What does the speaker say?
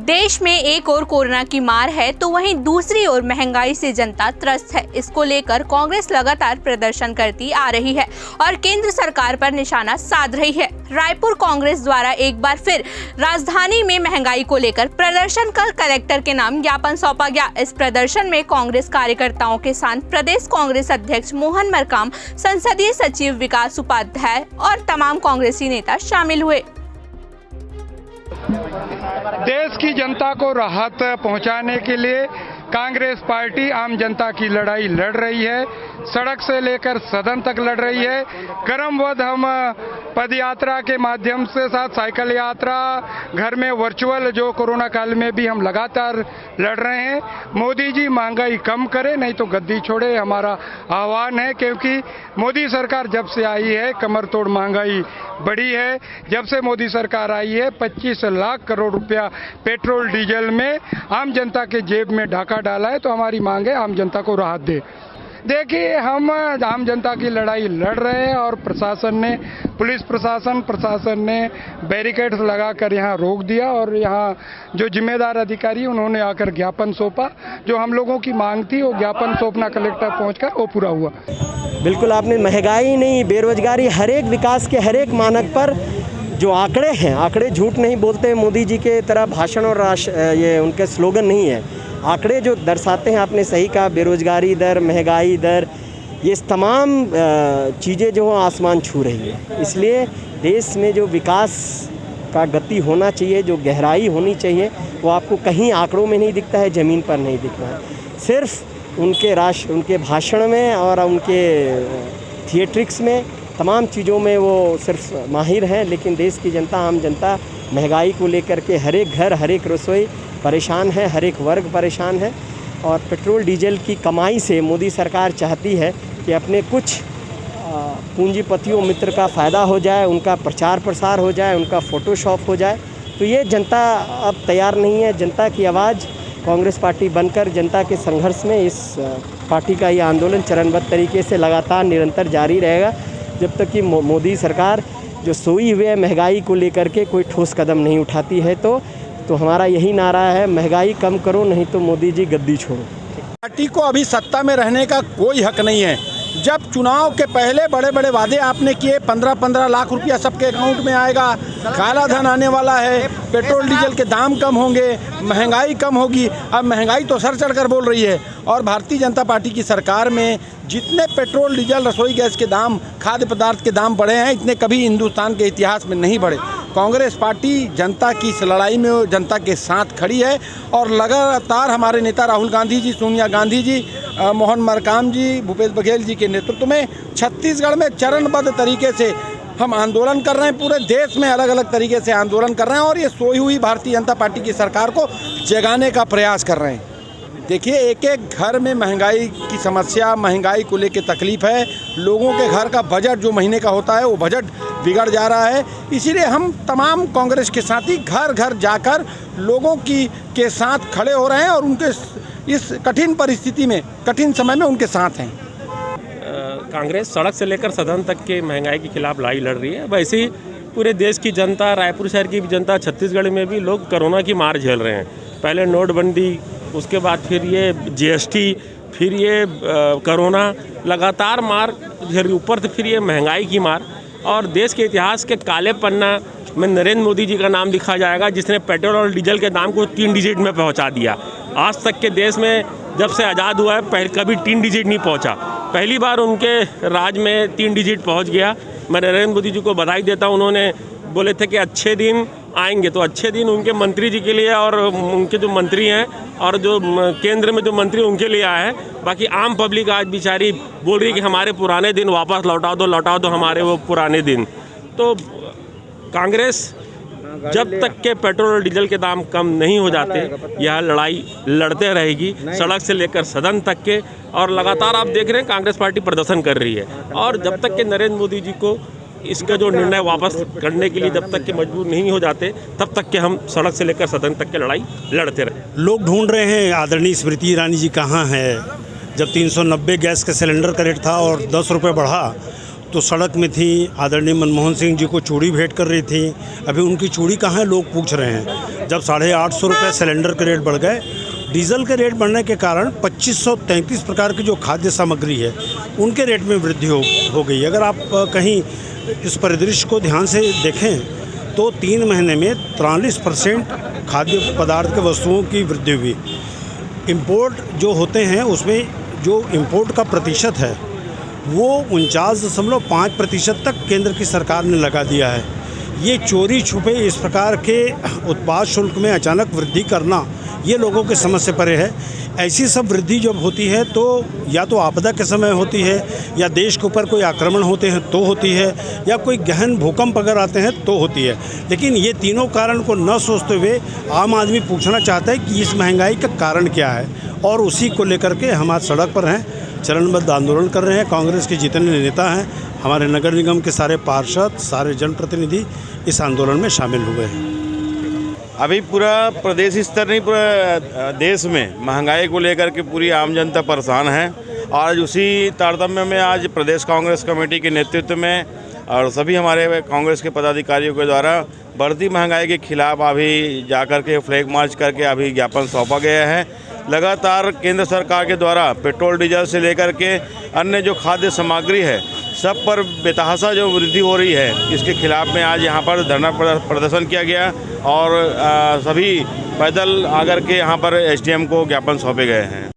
देश में एक ओर कोरोना की मार है तो वहीं दूसरी ओर महंगाई से जनता त्रस्त है। इसको लेकर कांग्रेस लगातार प्रदर्शन करती आ रही है और केंद्र सरकार पर निशाना साध रही है। रायपुर कांग्रेस द्वारा एक बार फिर राजधानी में महंगाई को लेकर प्रदर्शन कर कलेक्टर के नाम ज्ञापन सौंपा गया। इस प्रदर्शन में कांग्रेस कार्यकर्ताओं के साथ प्रदेश कांग्रेस अध्यक्ष मोहन मरकाम, संसदीय सचिव विकास उपाध्याय और तमाम कांग्रेसी नेता शामिल हुए। देश की जनता को राहत पहुंचाने के लिए कांग्रेस पार्टी आम जनता की लड़ाई लड़ रही है। सड़क से लेकर सदन तक लड़ रही है। क्रमबद्ध हम पद यात्रा के माध्यम से साथ साइकिल यात्रा, घर में वर्चुअल जो कोरोना काल में भी हम लगातार लड़ रहे हैं। मोदी जी महंगाई कम करे नहीं तो गद्दी छोड़े, हमारा आह्वान है। क्योंकि मोदी सरकार जब से आई है कमर तोड़ महंगाई बढ़ी है। जब से मोदी सरकार आई है 25 लाख करोड़ रुपया पेट्रोल डीजल में आम जनता के जेब में डाका डाला है। तो हमारी मांग है आम जनता को राहत दे। देखिए, हम आम जनता की लड़ाई लड़ रहे हैं और प्रशासन ने, पुलिस प्रशासन ने बैरिकेड्स लगाकर यहाँ रोक दिया और यहाँ जो जिम्मेदार अधिकारी उन्होंने आकर ज्ञापन सौंपा। जो हम लोगों की मांग थी वो ज्ञापन सौंपना कलेक्टर पहुंचकर वो पूरा हुआ। बिल्कुल, आपने महंगाई नहीं, बेरोजगारी, हर एक विकास के हर एक मानक पर जो आंकड़े हैं, आंकड़े झूठ नहीं बोलते। मोदी जी के तरह भाषण और ये उनके स्लोगन नहीं है। आंकड़े जो दर्शाते हैं, आपने सही कहा, बेरोजगारी दर, महंगाई दर, ये तमाम चीज़ें जो आसमान छू रही है। इसलिए देश में जो विकास का गति होना चाहिए, जो गहराई होनी चाहिए, वो आपको कहीं आंकड़ों में नहीं दिखता है, ज़मीन पर नहीं दिखता है। सिर्फ उनके भाषण में और उनके थिएट्रिक्स में, तमाम चीज़ों में वो सिर्फ माहिर हैं। लेकिन देश की जनता, आम जनता महंगाई को लेकर के हर एक घर, हर एक रसोई परेशान है, हर एक वर्ग परेशान है। और पेट्रोल डीजल की कमाई से मोदी सरकार चाहती है कि अपने कुछ पूंजीपतियों मित्र का फ़ायदा हो जाए, उनका प्रचार प्रसार हो जाए, उनका फ़ोटोशॉप हो जाए। तो ये जनता अब तैयार नहीं है। जनता की आवाज़ कांग्रेस पार्टी बनकर जनता के संघर्ष में इस पार्टी का ये आंदोलन चरणबद्ध तरीके से लगातार निरंतर जारी रहेगा जब तक कि मोदी सरकार जो सोई हुई है महंगाई को लेकर के कोई ठोस कदम नहीं उठाती है। तो हमारा यही नारा है, महंगाई कम करो नहीं तो मोदी जी गद्दी छोड़ो। पार्टी को अभी सत्ता में रहने का कोई हक नहीं है। जब चुनाव के पहले बड़े बड़े वादे आपने किए, 15-15 लाख रुपया सबके अकाउंट में आएगा, काला धन आने वाला है, पेट्रोल डीजल के दाम कम होंगे, महंगाई कम होगी। अब महंगाई तो सर चढ़कर बोल रही है। और भारतीय जनता पार्टी की सरकार में जितने पेट्रोल डीजल, रसोई गैस के दाम, खाद्य पदार्थ के दाम बढ़े हैं, इतने कभी हिंदुस्तान के इतिहास में नहीं बढ़े। कांग्रेस पार्टी जनता की इस लड़ाई में जनता के साथ खड़ी है और लगातार हमारे नेता राहुल गांधी जी, सोनिया गांधी जी, मोहन मरकाम जी, भूपेश बघेल जी के नेतृत्व में छत्तीसगढ़ में चरणबद्ध तरीके से हम आंदोलन कर रहे हैं। पूरे देश में अलग अलग तरीके से आंदोलन कर रहे हैं और ये सोई हुई भारतीय जनता पार्टी की सरकार को जगाने का प्रयास कर रहे हैं। देखिए, एक एक घर में महंगाई की समस्या, महंगाई को लेकर तकलीफ है। लोगों के घर का बजट जो महीने का होता है वो बजट बिगड़ जा रहा है। इसीलिए हम तमाम कांग्रेस के साथी घर घर जाकर लोगों के साथ खड़े हो रहे हैं और उनके इस कठिन परिस्थिति में, कठिन समय में उनके साथ हैं। कांग्रेस सड़क से लेकर सदन तक के महंगाई के खिलाफ लड़ाई लड़ रही है। वैसे ही पूरे देश की जनता, रायपुर शहर की भी जनता, छत्तीसगढ़ में भी लोग कोरोना की मार झेल रहे हैं। पहले नोटबंदी, उसके बाद फिर ये जीएसटी, फिर ये कोरोना, लगातार मार झेल, ऊपर से फिर ये महंगाई की मार। और देश के इतिहास के काले पन्ना में नरेंद्र मोदी जी का नाम लिखा जाएगा, जिसने पेट्रोल और डीजल के दाम को 3 डिजिट में पहुंचा दिया। आज तक के देश में जब से आज़ाद हुआ है पहले कभी 3 डिजिट नहीं पहुंचा। पहली बार उनके राज में 3 डिजिट पहुंच गया। मैं नरेंद्र मोदी जी को बधाई देता हूं। उन्होंने बोले थे कि अच्छे दिन आएंगे, तो अच्छे दिन उनके मंत्री जी के लिए और उनके जो मंत्री हैं और जो केंद्र में जो मंत्री उनके लिए आए हैं। बाकी आम पब्लिक आज बेचारी बोल रही है कि हमारे पुराने दिन वापस लौटा दो हमारे वो पुराने दिन। तो कांग्रेस जब तक के पेट्रोल और डीजल के दाम कम नहीं हो जाते, यह लड़ाई लड़ते रहेगी सड़क से लेकर सदन तक के। और लगातार आप देख रहे हैं कांग्रेस पार्टी प्रदर्शन कर रही है। और जब तक के नरेंद्र मोदी जी को इसका जो निर्णय वापस करने के लिए जब तक के मजबूर नहीं हो जाते, तब तक के हम सड़क से लेकर सदन तक की लड़ाई लड़ते रहे। लोग ढूंढ रहे हैं आदरणीय स्मृति ईरानी जी कहाँ है। जब 390 गैस का सिलेंडर का रेट था और 10 रुपये बढ़ा तो सड़क में थी, आदरणीय मनमोहन सिंह जी को चूड़ी भेंट कर रही थी। अभी उनकी चूड़ी कहाँ है लोग पूछ रहे हैं। जब 850 रुपये सिलेंडर के रेट बढ़ गए, डीजल के रेट बढ़ने के कारण 2533 प्रकार की जो खाद्य सामग्री है उनके रेट में वृद्धि हो गई। अगर आप कहीं इस परिदृश्य को ध्यान से देखें तो 3 महीने में 43% खाद्य पदार्थ के वस्तुओं की वृद्धि हुई। इंपोर्ट जो होते हैं उसमें जो इंपोर्ट का प्रतिशत है वो 49.5% तक केंद्र की सरकार ने लगा दिया है। ये चोरी छुपे इस प्रकार के उत्पाद शुल्क में अचानक वृद्धि करना ये लोगों के समझ से परे है। ऐसी सब वृद्धि जब होती है तो या तो आपदा के समय होती है, या देश के ऊपर कोई आक्रमण होते हैं तो होती है, या कोई गहन भूकंप अगर आते हैं तो होती है। लेकिन ये तीनों कारण को न सोचते हुए आम आदमी पूछना चाहता है कि इस महंगाई का कारण क्या है, और उसी को लेकर के हम आज सड़क पर हैं, चरणबद्ध आंदोलन कर रहे हैं। कांग्रेस के जितने नेता हैं, हमारे नगर निगम के सारे पार्षद, सारे जनप्रतिनिधि इस आंदोलन में शामिल हुए हैं। अभी पूरा प्रदेश स्तर नहीं, पूरा देश में महंगाई को लेकर के पूरी आम जनता परेशान है। और उसी तारतम्य में आज प्रदेश कांग्रेस कमेटी के नेतृत्व में और सभी हमारे कांग्रेस के पदाधिकारियों के द्वारा बढ़ती महंगाई के खिलाफ अभी जाकर के फ्लैग मार्च करके अभी ज्ञापन सौंपा गया है। लगातार केंद्र सरकार के द्वारा पेट्रोल डीजल से लेकर के अन्य जो खाद्य सामग्री है सब पर बेतहाशा जो वृद्धि हो रही है, इसके खिलाफ में आज यहाँ पर धरना प्रदर्शन किया गया और सभी पैदल आकर के यहाँ पर एसडीएम को ज्ञापन सौंपे गए हैं।